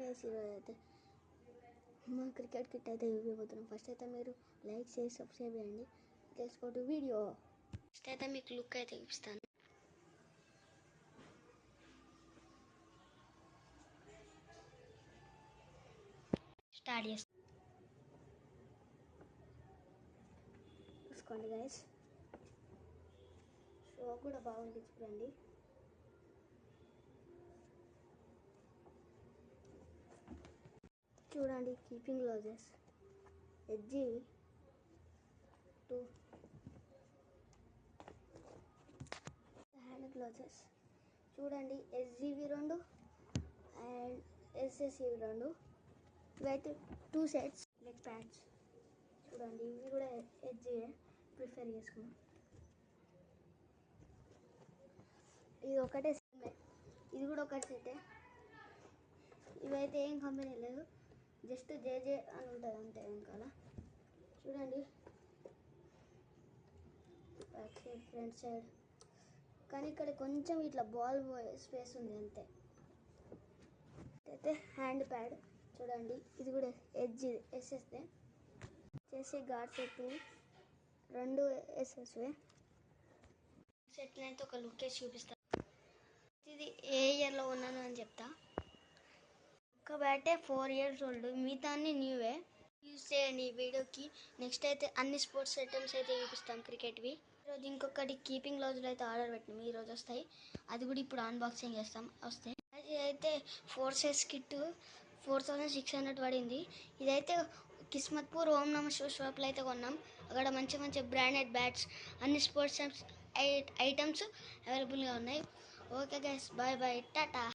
Guys ఈరోజు అయితే మా క్రికెట్ కిట్ అయితే ఇవ్వబోతున్నాం. ఫస్ట్ అయితే మీరు లైక్ చేసి సబ్స్క్రైబ్ చేయండి. Let's go to video. First అయితే మీకు లుక్ అయితే చూపిస్తాను. స్టార్ట్ చేస్తాను. చూసుకోండి గైస్, షో కూడా బాగుంది చూడండి. చూడండి keeping gloves, edgy 2 hand gloves చూడండి, ఎస్జీవి 2 అండ్ ఎస్ఎస్ఈవి 2. ఇవైతే 2 సెట్స్. లెగ్ ప్యాడ్స్ చూడండి, ఇవి కూడా ఎడ్జీఏ ప్రిఫర్ చేసుకున్నాం. ఇది ఒకటే సెట్, ఇది కూడా ఒకటి సెటే. ఇవైతే ఏం కంపెనీ లేదు, జస్ట్ జేజే అని ఉంటుంది అంతే వెనకాల. చూడండి బ్యాక్ సైడ్, ఫ్రంట్ సైడ్, కానీ ఇక్కడ కొంచెం ఇట్లా బాల్ స్పేస్ ఉంది అంతే. అయితే హ్యాండ్ ప్యాడ్ చూడండి, ఇది కూడా ఎడ్జ్ ఎస్ఎస్దే. చేసే గార్డ్ సెట్ 2 ఎస్ఎస్వే. సెట్ని అయితే ఒక లుక్ వేసి చూపిస్తాను. ఇది ఏ ఇయర్లో ఉన్నాను అని చెప్తా. ఒక బ్యాటే 4 years ఓల్డ్, మిగతా అన్ని న్యూవే. యూజ్ చేయండి ఈ వీడియోకి. నెక్స్ట్ అయితే అన్ని స్పోర్ట్స్ ఐటమ్స్ అయితే చూపిస్తాం క్రికెట్వి. ఈరోజు ఇంకొకటి కీపింగ్ గ్లౌజులు అయితే ఆర్డర్ పెట్టినాం, ఈరోజు వస్తాయి. అది కూడా ఇప్పుడు అన్బాక్సింగ్ చేస్తాం. వస్తాయి. అది అయితే 4 size కిట్ 4600 పడింది. ఇదైతే కిస్మత్పూర్ ఓం నమ శివ షాప్లో అయితే కొన్నాం. అక్కడ మంచి మంచి బ్రాండెడ్ బ్యాట్స్, అన్ని స్పోర్ట్స్ ఐటమ్స్ అవైలబుల్గా ఉన్నాయి. Okay guys, bye bye, Tata.